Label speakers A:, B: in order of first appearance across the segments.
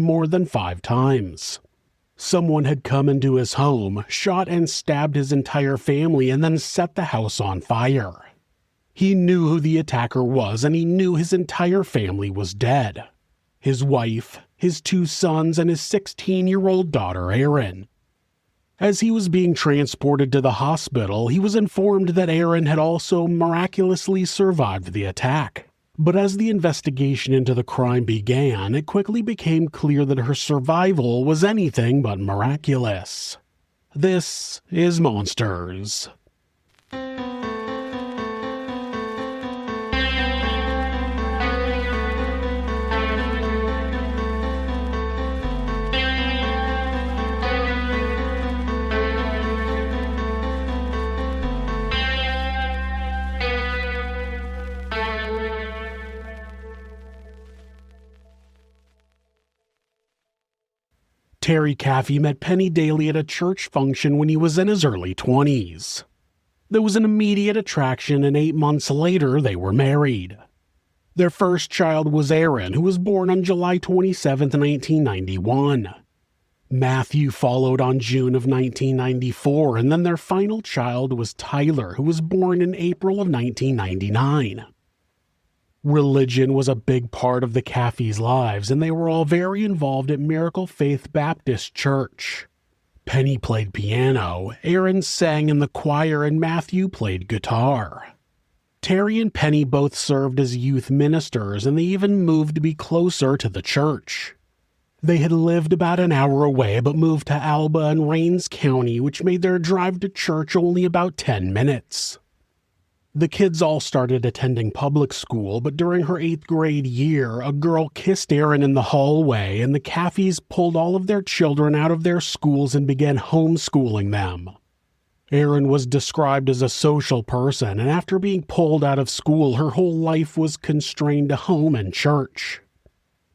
A: more than 5 times. Someone had come into his home, shot and stabbed his entire family, and then set the house on fire. He knew who the attacker was, and he knew his entire family was dead. His wife, his 2 sons, and his 16-year-old daughter, Erin. As he was being transported to the hospital, he was informed that Erin had also miraculously survived the attack. But as the investigation into the crime began, it quickly became clear that her survival was anything but miraculous. This is Monsters. Terry Caffey met Penny Daly at a church function when he was in his early 20s. There was an immediate attraction, and 8 months later they were married. Their first child was Erin, who was born on July 27, 1991. Matthew followed on June of 1994, and then their final child was Tyler, who was born in April of 1999. Religion was a big part of the Caffeys' lives, and they were all very involved at Miracle Faith Baptist Church. Penny played piano, Erin sang in the choir, and Matthew played guitar. Terry and Penny both served as youth ministers, and they even moved to be closer to the church. They had lived about an hour away but moved to Alba and Rains County, which made their drive to church only about 10 minutes. The kids all started attending public school, but during her 8th grade year, a girl kissed Erin in the hallway, and the Caffeys pulled all of their children out of their schools and began homeschooling them. Erin was described as a social person, and after being pulled out of school, her whole life was constrained to home and church.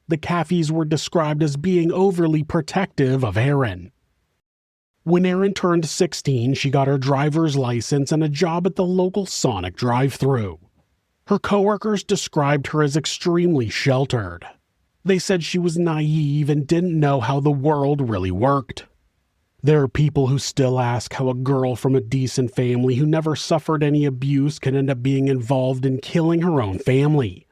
A: The Caffeys were described as being overly protective of Erin. When Erin turned 16, she got her driver's license and a job at the local Sonic drive-thru. Her coworkers described her as extremely sheltered. They said she was naive and didn't know how the world really worked. There are people who still ask how a girl from a decent family who never suffered any abuse can end up being involved in killing her own family.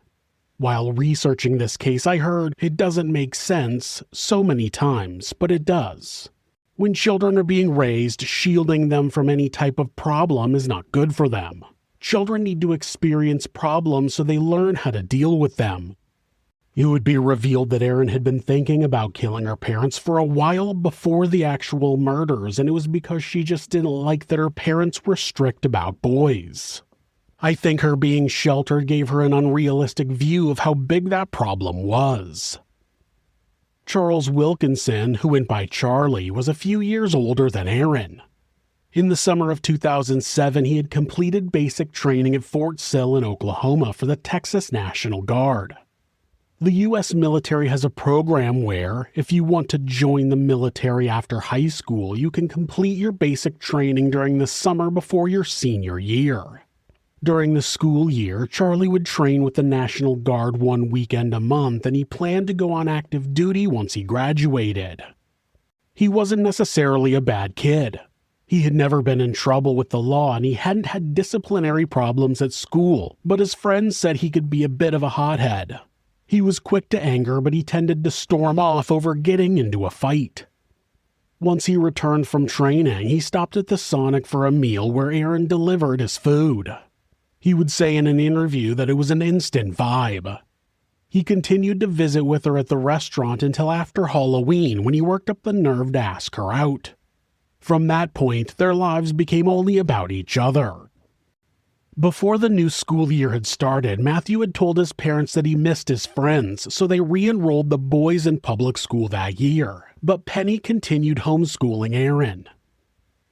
A: While researching this case, I heard it doesn't make sense so many times, but it does. When children are being raised, shielding them from any type of problem is not good for them. Children need to experience problems so they learn how to deal with them. It would be revealed that Erin had been thinking about killing her parents for a while before the actual murders, and it was because she just didn't like that her parents were strict about boys. I think her being sheltered gave her an unrealistic view of how big that problem was. Charles Wilkinson, who went by Charlie, was a few years older than Erin. In the summer of 2007, he had completed basic training at Fort Sill in Oklahoma for the Texas National Guard. The U.S. military has a program where, if you want to join the military after high school, you can complete your basic training during the summer before your senior year. During the school year, Charlie would train with the National Guard 1 weekend a month, and he planned to go on active duty once he graduated. He wasn't necessarily a bad kid. He had never been in trouble with the law, and he hadn't had disciplinary problems at school, but his friends said he could be a bit of a hothead. He was quick to anger, but he tended to storm off over getting into a fight. Once he returned from training, he stopped at the Sonic for a meal where Erin delivered his food. He would say in an interview that it was an instant vibe. He continued to visit with her at the restaurant until after Halloween, when he worked up the nerve to ask her out. From that point, their lives became only about each other. Before the new school year had started, Matthew had told his parents that he missed his friends, so they re-enrolled the boys in public school that year. But Penny continued homeschooling Erin.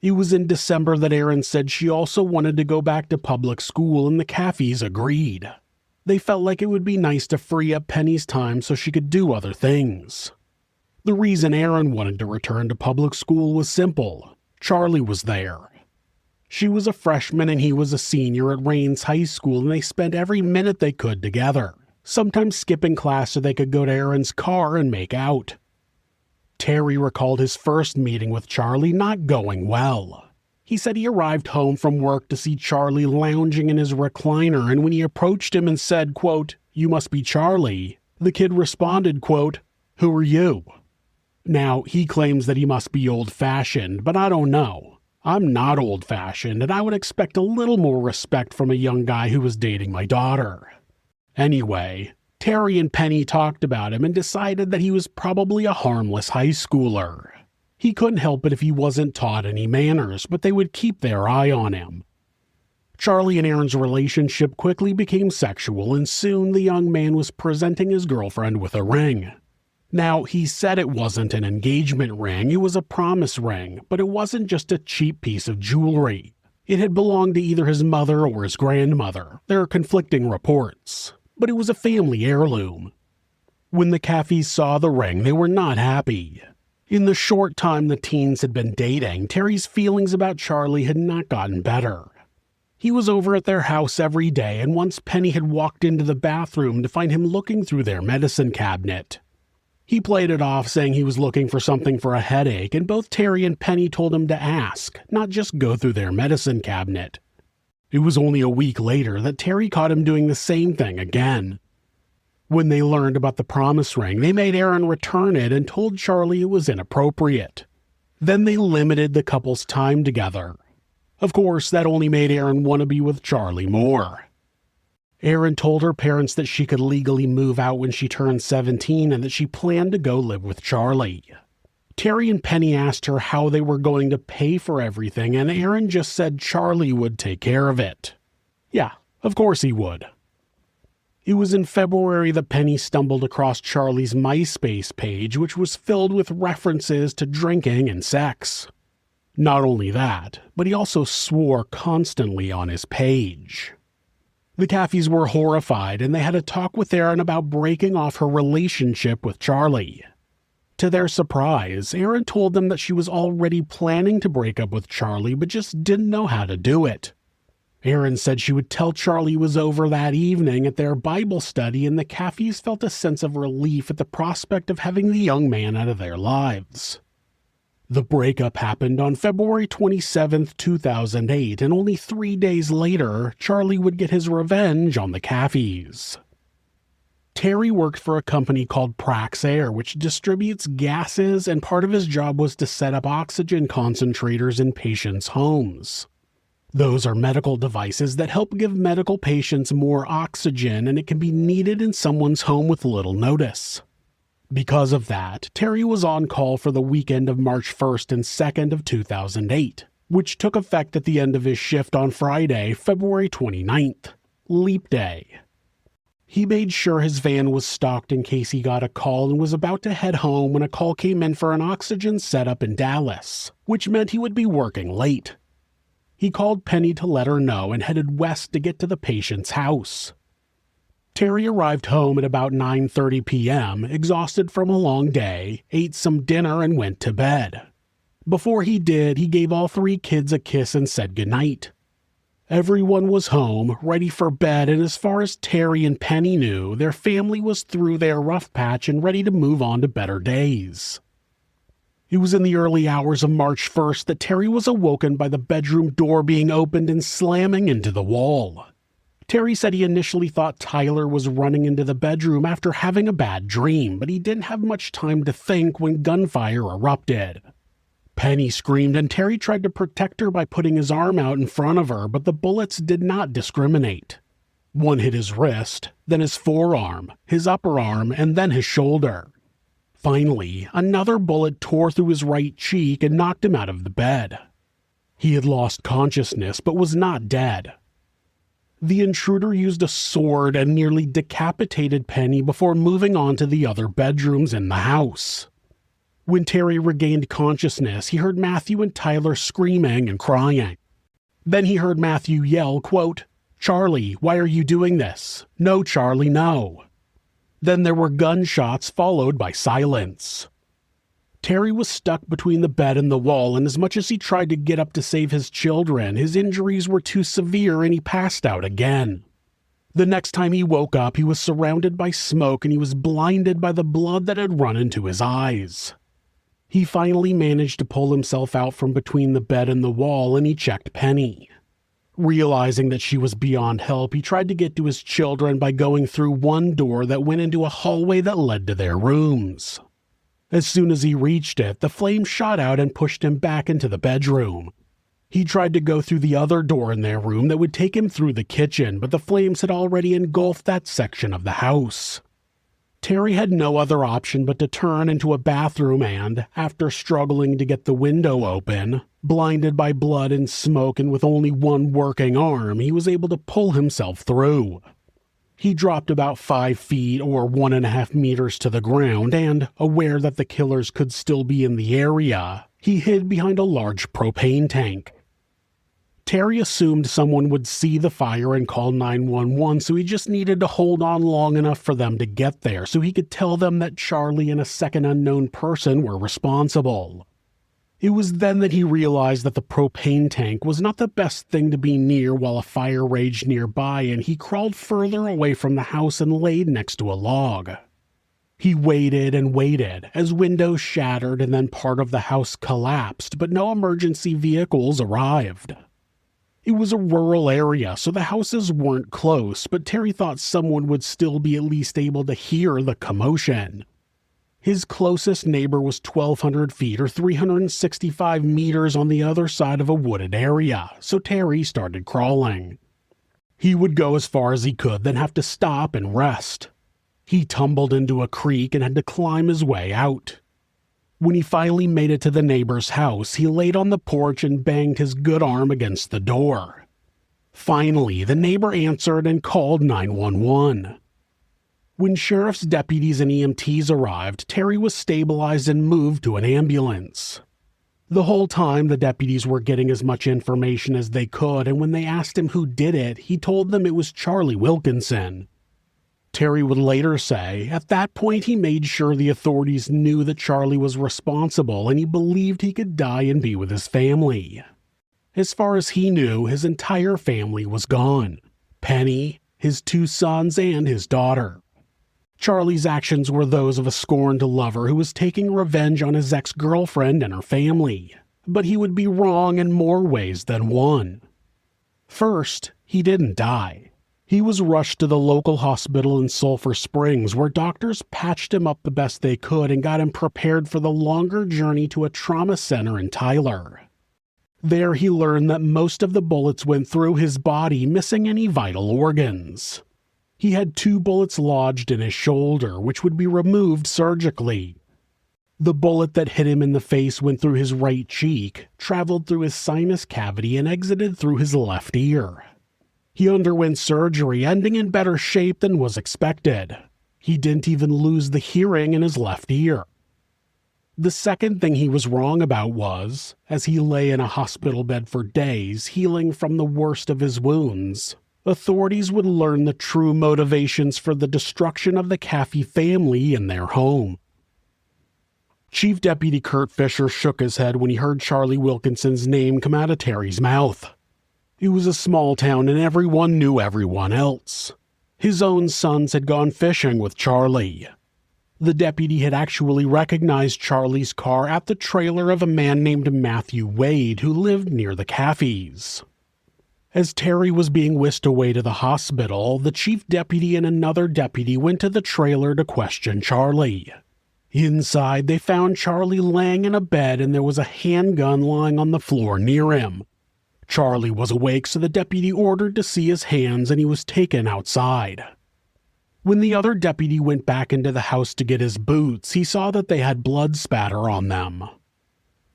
A: It was in December that Erin said she also wanted to go back to public school, and the Caffeys agreed. They felt like it would be nice to free up Penny's time so she could do other things. The reason Erin wanted to return to public school was simple. Charlie was there. She was a freshman and he was a senior at Rains High School, and they spent every minute they could together, sometimes skipping class so they could go to Erin's car and make out. Terry recalled his first meeting with Charlie not going well. He said he arrived home from work to see Charlie lounging in his recliner, and when he approached him and said, quote, "You must be Charlie," the kid responded, quote, "Who are you?" Now, he claims that he must be old-fashioned, but I don't know. I'm not old-fashioned, and I would expect a little more respect from a young guy who was dating my daughter. Anyway, Terry and Penny talked about him and decided that he was probably a harmless high schooler. He couldn't help it if he wasn't taught any manners, but they would keep their eye on him. Charlie and Erin's relationship quickly became sexual, and soon the young man was presenting his girlfriend with a ring. Now, he said it wasn't an engagement ring, it was a promise ring, but it wasn't just a cheap piece of jewelry. It had belonged to either his mother or his grandmother. There are conflicting reports, but it was a family heirloom. When the Caffeys saw the ring, they were not happy. In the short time the teens had been dating, Terry's feelings about Charlie had not gotten better. He was over at their house every day, and once Penny had walked into the bathroom to find him looking through their medicine cabinet. He played it off, saying he was looking for something for a headache, and both Terry and Penny told him to ask, not just go through their medicine cabinet. It was only a week later that Terry caught him doing the same thing again. When they learned about the promise ring, they made Erin return it and told Charlie it was inappropriate. Then they limited the couple's time together. Of course, that only made Erin want to be with Charlie more. Erin told her parents that she could legally move out when she turned 17 and that she planned to go live with Charlie. Terry and Penny asked her how they were going to pay for everything, and Erin just said Charlie would take care of it. Yeah, of course he would. It was in February that Penny stumbled across Charlie's MySpace page, which was filled with references to drinking and sex. Not only that, but he also swore constantly on his page. The Caffeys were horrified, and they had a talk with Erin about breaking off her relationship with Charlie. To their surprise, Erin told them that she was already planning to break up with Charlie, but just didn't know how to do it. Erin said she would tell Charlie was over that evening at their Bible study, and the Caffeys felt a sense of relief at the prospect of having the young man out of their lives. The breakup happened on February 27, 2008, and only 3 days later, Charlie would get his revenge on the Caffeys. Terry worked for a company called Praxair, which distributes gases, and part of his job was to set up oxygen concentrators in patients' homes. Those are medical devices that help give medical patients more oxygen, and it can be needed in someone's home with little notice. Because of that, Terry was on call for the weekend of March 1st and 2nd of 2008, which took effect at the end of his shift on Friday, February 29th, Leap Day. He made sure his van was stocked in case he got a call and was about to head home when a call came in for an oxygen setup in Dallas, which meant he would be working late. He called Penny to let her know and headed west to get to the patient's house. Terry arrived home at about 9:30 p.m., exhausted from a long day, ate some dinner, and went to bed. Before he did, he gave all 3 kids a kiss and said goodnight. Everyone was home, ready for bed, and as far as Terry and Penny knew, their family was through their rough patch and ready to move on to better days. It was in the early hours of March 1st that Terry was awoken by the bedroom door being opened and slamming into the wall. Terry said he initially thought Tyler was running into the bedroom after having a bad dream, but he didn't have much time to think when gunfire erupted. Penny screamed, and Terry tried to protect her by putting his arm out in front of her, but the bullets did not discriminate. One hit his wrist, then his forearm, his upper arm, and then his shoulder. Finally, another bullet tore through his right cheek and knocked him out of the bed. He had lost consciousness, but was not dead. The intruder used a sword and nearly decapitated Penny before moving on to the other bedrooms in the house. When Terry regained consciousness, he heard Matthew and Tyler screaming and crying. Then he heard Matthew yell, quote, "Charlie, why are you doing this? No, Charlie, no." Then there were gunshots followed by silence. Terry was stuck between the bed and the wall, and as much as he tried to get up to save his children, his injuries were too severe and he passed out again. The next time he woke up, he was surrounded by smoke and he was blinded by the blood that had run into his eyes. He finally managed to pull himself out from between the bed and the wall, and he checked Penny. Realizing that she was beyond help, he tried to get to his children by going through one door that went into a hallway that led to their rooms. As soon as he reached it, the flame shot out and pushed him back into the bedroom. He tried to go through the other door in their room that would take him through the kitchen, but the flames had already engulfed that section of the house. Terry had no other option but to turn into a bathroom and, after struggling to get the window open, blinded by blood and smoke and with only one working arm, he was able to pull himself through. He dropped about 5 feet or 1.5 meters to the ground and, aware that the killers could still be in the area, he hid behind a large propane tank. Terry assumed someone would see the fire and call 911, so he just needed to hold on long enough for them to get there so he could tell them that Charlie and a second unknown person were responsible. It was then that he realized that the propane tank was not the best thing to be near while a fire raged nearby, and he crawled further away from the house and laid next to a log. He waited and waited as windows shattered and then part of the house collapsed, but no emergency vehicles arrived. It was a rural area, so the houses weren't close, but Terry thought someone would still be at least able to hear the commotion. His closest neighbor was 1,200 feet or 365 meters on the other side of a wooded area, so Terry started crawling. He would go as far as he could, then have to stop and rest. He tumbled into a creek and had to climb his way out. When he finally made it to the neighbor's house, he laid on the porch and banged his good arm against the door. Finally, the neighbor answered and called 911. When sheriff's deputies and EMTs arrived, Terry was stabilized and moved to an ambulance. The whole time, the deputies were getting as much information as they could, and when they asked him who did it, he told them it was Charlie Wilkinson. Terry would later say, at that point he made sure the authorities knew that Charlie was responsible and he believed he could die and be with his family. As far as he knew, his entire family was gone. Penny, his 2 sons, and his daughter. Charlie's actions were those of a scorned lover who was taking revenge on his ex-girlfriend and her family. But he would be wrong in more ways than one. First, he didn't die. He was rushed to the local hospital in Sulphur Springs, where doctors patched him up the best they could and got him prepared for the longer journey to a trauma center in Tyler. There he learned that most of the bullets went through his body, missing any vital organs. He had 2 bullets lodged in his shoulder, which would be removed surgically. The bullet that hit him in the face went through his right cheek, traveled through his sinus cavity, and exited through his left ear. He underwent surgery, ending in better shape than was expected. He didn't even lose the hearing in his left ear. The second thing he was wrong about was, as he lay in a hospital bed for days, healing from the worst of his wounds, authorities would learn the true motivations for the destruction of the Caffey family in their home. Chief Deputy Kurt Fisher shook his head when he heard Charlie Wilkinson's name come out of Terry's mouth. It was a small town and everyone knew everyone else. His own sons had gone fishing with Charlie. The deputy had actually recognized Charlie's car at the trailer of a man named Matthew Wade who lived near the Caffeys. As Terry was being whisked away to the hospital, the chief deputy and another deputy went to the trailer to question Charlie. Inside, they found Charlie laying in a bed and there was a handgun lying on the floor near him. Charlie was awake, so the deputy ordered to see his hands and he was taken outside. When the other deputy went back into the house to get his boots, he saw that they had blood spatter on them.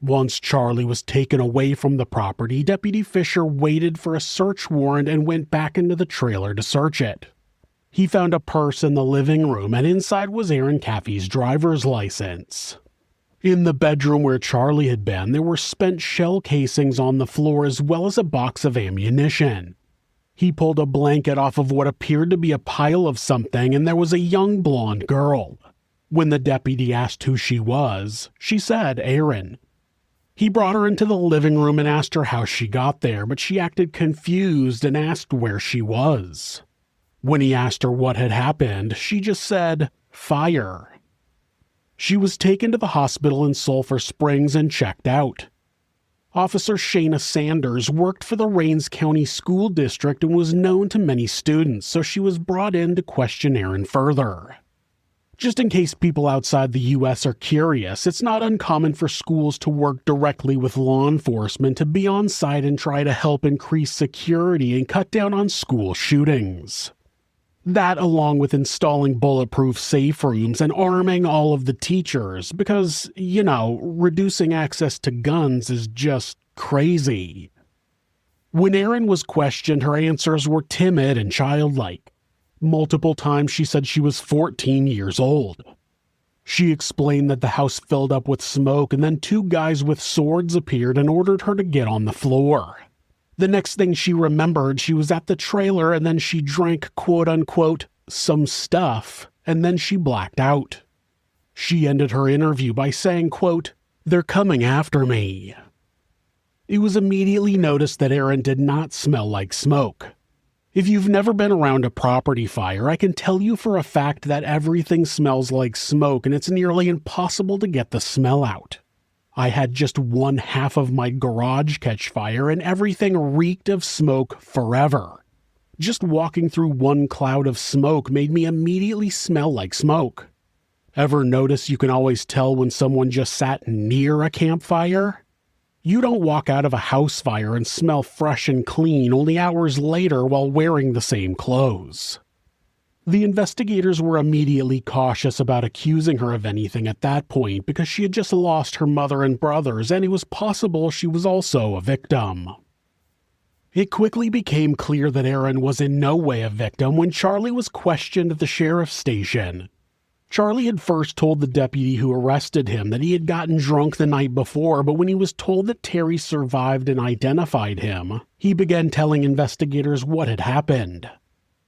A: Once Charlie was taken away from the property, Deputy Fisher waited for a search warrant and went back into the trailer to search it. He found a purse in the living room, and inside was Erin Caffey's driver's license. In the bedroom where Charlie had been, there were spent shell casings on the floor as well as a box of ammunition. He pulled a blanket off of what appeared to be a pile of something, and there was a young blonde girl. When the deputy asked who she was, she said Erin. He brought her into the living room and asked her how she got there, but she acted confused and asked where she was. When he asked her what had happened, she just said, "Fire." She was taken to the hospital in Sulphur Springs and checked out. Officer Shayna Sanders worked for the Rains County School District and was known to many students, so she was brought in to question Erin further. Just in case people outside the U.S. are curious, it's not uncommon for schools to work directly with law enforcement to be on site and try to help increase security and cut down on school shootings. That, along with installing bulletproof safe rooms and arming all of the teachers, because, reducing access to guns is just crazy. When Erin was questioned, her answers were timid and childlike. Multiple times she said she was 14 years old. She explained that the house filled up with smoke and then two guys with swords appeared and ordered her to get on the floor. The next thing she remembered, she was at the trailer and then she drank, quote-unquote, some stuff, and then she blacked out. She ended her interview by saying, quote, "They're coming after me." It was immediately noticed that Erin did not smell like smoke. If you've never been around a property fire, I can tell you for a fact that everything smells like smoke and it's nearly impossible to get the smell out. I had just one half of my garage catch fire and everything reeked of smoke forever. Just walking through one cloud of smoke made me immediately smell like smoke. Ever notice you can always tell when someone just sat near a campfire? You don't walk out of a house fire and smell fresh and clean only hours later while wearing the same clothes. The investigators were immediately cautious about accusing her of anything at that point because she had just lost her mother and brothers, and it was possible she was also a victim. It quickly became clear that Erin was in no way a victim when Charlie was questioned at the sheriff's station. Charlie had first told the deputy who arrested him that he had gotten drunk the night before, but when he was told that Terry survived and identified him, he began telling investigators what had happened.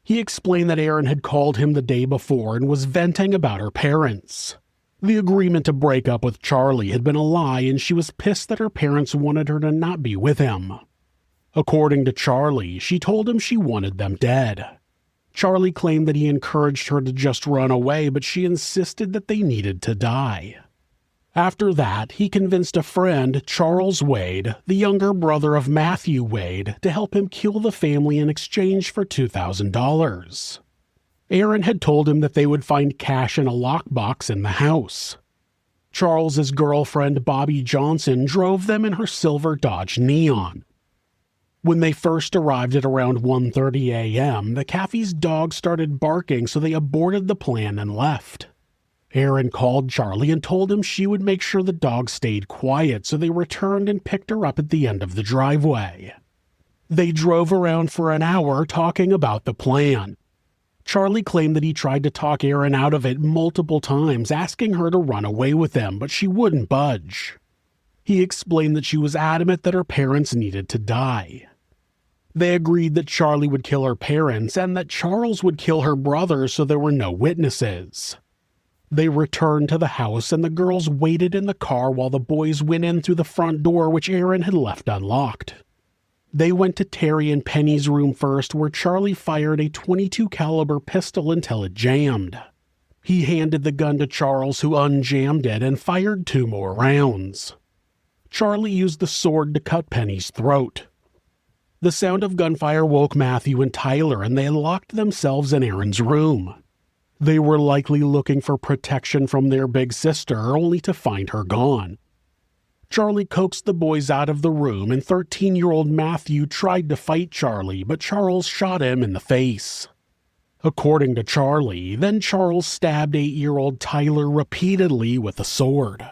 A: He explained that Erin had called him the day before and was venting about her parents. The agreement to break up with Charlie had been a lie, and she was pissed that her parents wanted her to not be with him. According to Charlie, she told him she wanted them dead. Charlie claimed that he encouraged her to just run away, but she insisted that they needed to die. After that, he convinced a friend, Charles Wade, the younger brother of Matthew Wade, to help him kill the family in exchange for $2,000. Erin had told him that they would find cash in a lockbox in the house. Charles's girlfriend, Bobby Johnson, drove them in her silver Dodge Neon. When they first arrived at around 1:30 a.m., the Caffey's dog started barking, so they aborted the plan and left. Erin called Charlie and told him she would make sure the dog stayed quiet, so they returned and picked her up at the end of the driveway. They drove around for an hour talking about the plan. Charlie claimed that he tried to talk Erin out of it multiple times, asking her to run away with him, but she wouldn't budge. He explained that she was adamant that her parents needed to die. They agreed that Charlie would kill her parents and that Charles would kill her brother so there were no witnesses. They returned to the house and the girls waited in the car while the boys went in through the front door, which Erin had left unlocked. They went to Terry and Penny's room first, where Charlie fired a .22 caliber pistol until it jammed. He handed the gun to Charles, who unjammed it and fired 2 more rounds. Charlie used the sword to cut Penny's throat. The sound of gunfire woke Matthew and Tyler, and they locked themselves in Erin's room. They were likely looking for protection from their big sister, only to find her gone. Charlie coaxed the boys out of the room, and 13-year-old Matthew tried to fight Charlie, but Charles shot him in the face. According to Charlie, then Charles stabbed 8-year-old Tyler repeatedly with a sword.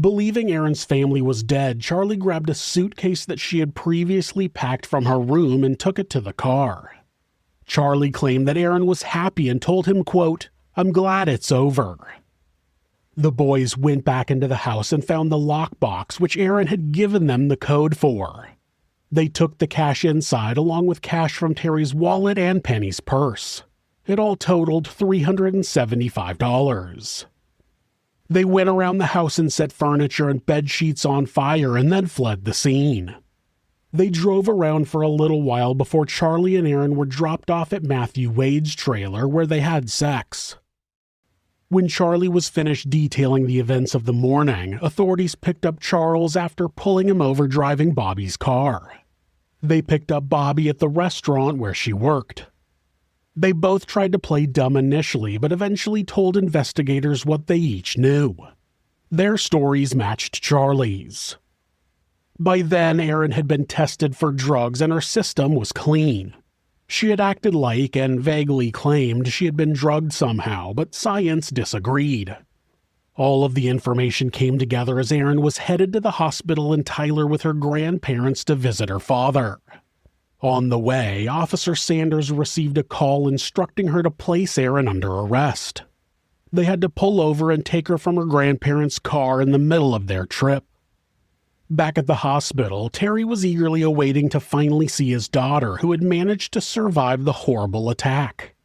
A: Believing Erin's family was dead, Charlie grabbed a suitcase that she had previously packed from her room and took it to the car. Charlie claimed that Erin was happy and told him, quote, "I'm glad it's over." The boys went back into the house and found the lockbox, which Erin had given them the code for. They took the cash inside along with cash from Terry's wallet and Penny's purse. It all totaled $375. They went around the house and set furniture and bed sheets on fire and then fled the scene. They drove around for a little while before Charlie and Erin were dropped off at Matthew Wade's trailer, where they had sex. When Charlie was finished detailing the events of the morning, authorities picked up Charles after pulling him over driving Bobby's car. They picked up Bobby at the restaurant where she worked. They both tried to play dumb initially, but eventually told investigators what they each knew. Their stories matched Charlie's. By then, Erin had been tested for drugs and her system was clean. She had acted like and vaguely claimed she had been drugged somehow, but science disagreed. All of the information came together as Erin was headed to the hospital in Tyler with her grandparents to visit her father. On the way, Officer Sanders received a call instructing her to place Erin under arrest. They had to pull over and take her from her grandparents' car in the middle of their trip. Back at the hospital, Terry was eagerly awaiting to finally see his daughter, who had managed to survive the horrible attack.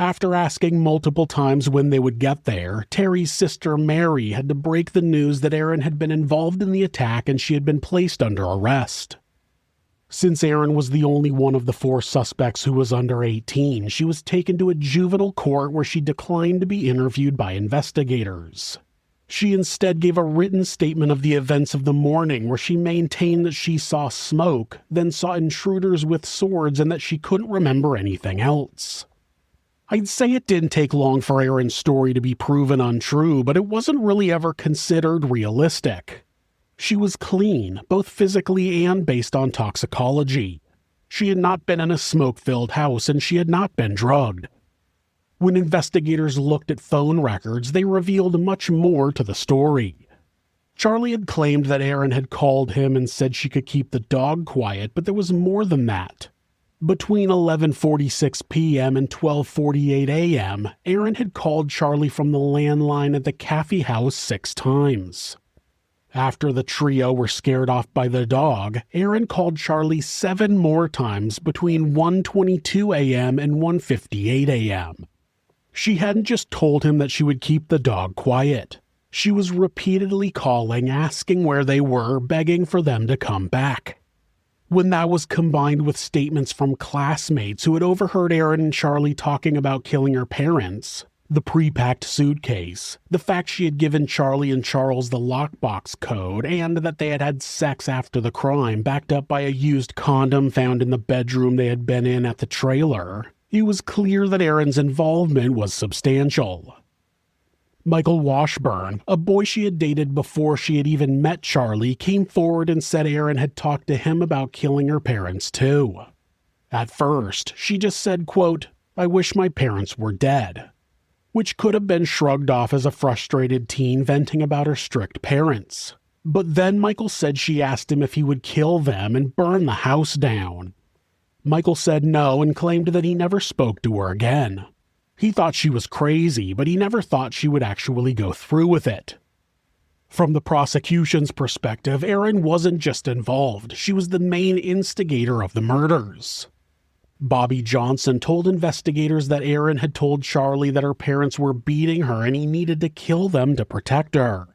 A: After asking multiple times when they would get there, Terry's sister Mary had to break the news that Erin had been involved in the attack and she had been placed under arrest. Since Erin was the only one of the 4 suspects who was under 18, she was taken to a juvenile court where she declined to be interviewed by investigators. She instead gave a written statement of the events of the morning where she maintained that she saw smoke, then saw intruders with swords, and that she couldn't remember anything else. I'd say it didn't take long for Erin's story to be proven untrue, but it wasn't really ever considered realistic. She was clean, both physically and based on toxicology. She had not been in a smoke-filled house, and she had not been drugged. When investigators looked at phone records, they revealed much more to the story. Charlie had claimed that Erin had called him and said she could keep the dog quiet, but there was more than that. Between 11:46 p.m. and 12:48 a.m., Erin had called Charlie from the landline at the Caffey house 6 times. After the trio were scared off by the dog, Erin called Charlie 7 more times between 1:22 a.m. and 1:58 a.m. She hadn't just told him that she would keep the dog quiet. She was repeatedly calling, asking where they were, begging for them to come back. When that was combined with statements from classmates who had overheard Erin and Charlie talking about killing her parents, the pre-packed suitcase, the fact she had given Charlie and Charles the lockbox code, and that they had had sex after the crime backed up by a used condom found in the bedroom they had been in at the trailer, it was clear that Erin's involvement was substantial. Michael Washburn, a boy she had dated before she had even met Charlie, came forward and said Erin had talked to him about killing her parents too. At first, she just said, quote, "I wish my parents were dead," which could have been shrugged off as a frustrated teen venting about her strict parents. But then Michael said she asked him if he would kill them and burn the house down. Michael said no and claimed that he never spoke to her again. He thought she was crazy, but he never thought she would actually go through with it. From the prosecution's perspective, Erin wasn't just involved, she was the main instigator of the murders. Bobby Johnson told investigators that Erin had told Charlie that her parents were beating her and he needed to kill them to protect her.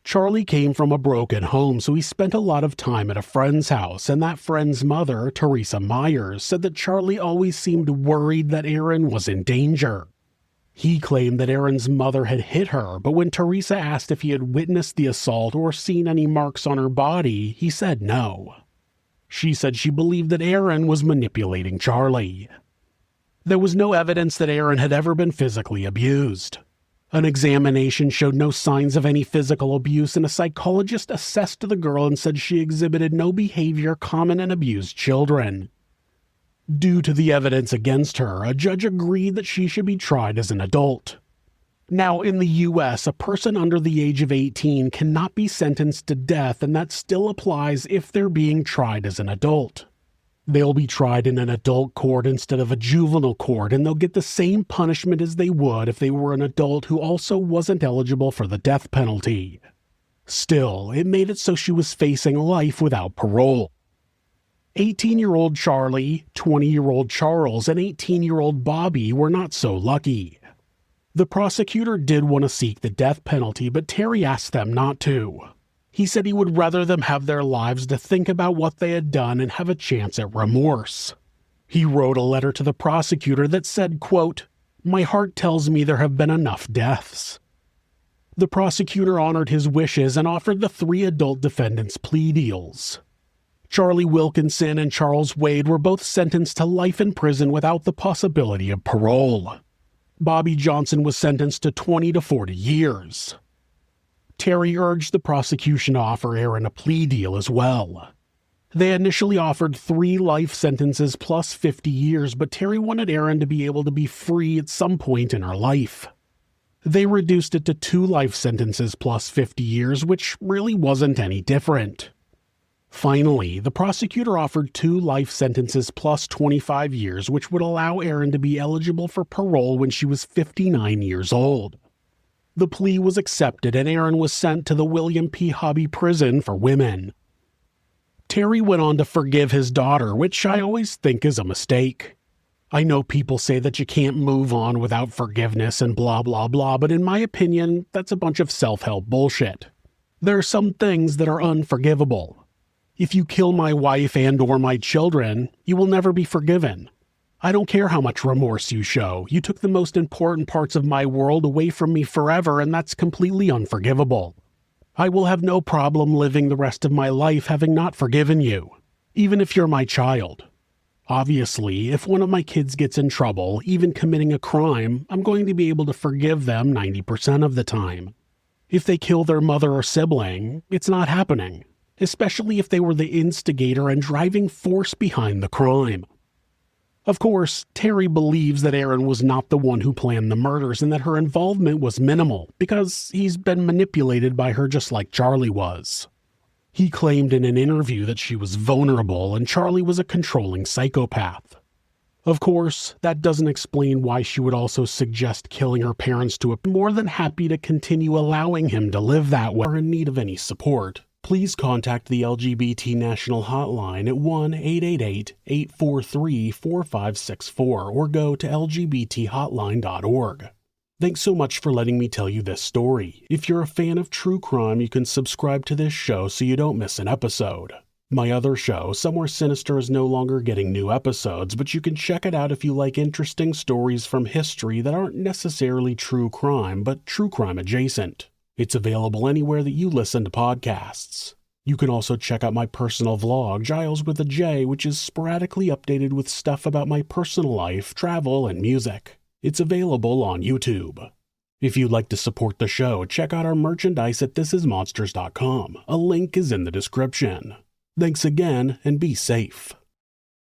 A: Charlie came from a broken home, so he spent a lot of time at a friend's house, and that friend's mother, Teresa Myers, said that Charlie always seemed worried that Erin was in danger. He claimed that Erin's mother had hit her, but when Teresa asked if he had witnessed the assault or seen any marks on her body, he said no. She said she believed that Erin was manipulating Charlie. There was no evidence that Erin had ever been physically abused. An examination showed no signs of any physical abuse, and a psychologist assessed the girl and said she exhibited no behavior common in abused children. Due to the evidence against her, a judge agreed that she should be tried as an adult. Now, in the U.S., a person under the age of 18 cannot be sentenced to death, and that still applies if they're being tried as an adult. They'll be tried in an adult court instead of a juvenile court, and they'll get the same punishment as they would if they were an adult who also wasn't eligible for the death penalty. Still, it made it so she was facing life without parole. 18-year-old Charlie, 20-year-old Charles, and 18-year-old Bobby were not so lucky. The prosecutor did want to seek the death penalty, but Terry asked them not to. He said he would rather them have their lives to think about what they had done and have a chance at remorse. He wrote a letter to the prosecutor that said, quote, My heart tells me there have been enough deaths." The prosecutor honored his wishes and offered the 3 adult defendants plea deals. Charlie Wilkinson and Charles Wade were both sentenced to life in prison without the possibility of parole. Bobby Johnson was sentenced to 20 to 40 years. Terry urged the prosecution to offer Erin a plea deal as well. They initially offered 3 life sentences plus 50 years, but Terry wanted Erin to be able to be free at some point in her life. They reduced it to 2 life sentences plus 50 years, which really wasn't any different. Finally, the prosecutor offered 2 life sentences plus 25 years, which would allow Erin to be eligible for parole when she was 59 years old. The plea was accepted and Erin was sent to the William P. Hobby Prison for Women. Terry went on to forgive his daughter, which I always think is a mistake. I know people say that you can't move on without forgiveness and blah blah blah, but in my opinion, that's a bunch of self-help bullshit. There are some things that are unforgivable. If you kill my wife and/or my children, you will never be forgiven. I don't care how much remorse you show. You took the most important parts of my world away from me forever, and that's completely unforgivable. I will have no problem living the rest of my life having not forgiven you, even if you're my child. Obviously, if one of my kids gets in trouble, even committing a crime, I'm going to be able to forgive them 90% of the time. If they kill their mother or sibling, it's not happening, especially if they were the instigator and driving force behind the crime. Of course, Terry believes that Erin was not the one who planned the murders and that her involvement was minimal because he's been manipulated by her just like Charlie was. He claimed in an interview that she was vulnerable and Charlie was a controlling psychopath. Of course, that doesn't explain why she would also suggest killing her parents to a more than happy to continue allowing him to live that way. If you are in need of any support, please contact the LGBT National Hotline at 1-888-843-4564 or go to lgbthotline.org. Thanks so much for letting me tell you this story. If you're a fan of true crime, you can subscribe to this show so you don't miss an episode. My other show, Somewhere Sinister, is no longer getting new episodes, but you can check it out if you like interesting stories from history that aren't necessarily true crime, but true crime adjacent. It's available anywhere that you listen to podcasts. You can also check out my personal vlog, Jiles with a J, which is sporadically updated with stuff about my personal life, travel, and music. It's available on YouTube. If you'd like to support the show, check out our merchandise at thisismonsters.com. A link is in the description. Thanks again, and be safe.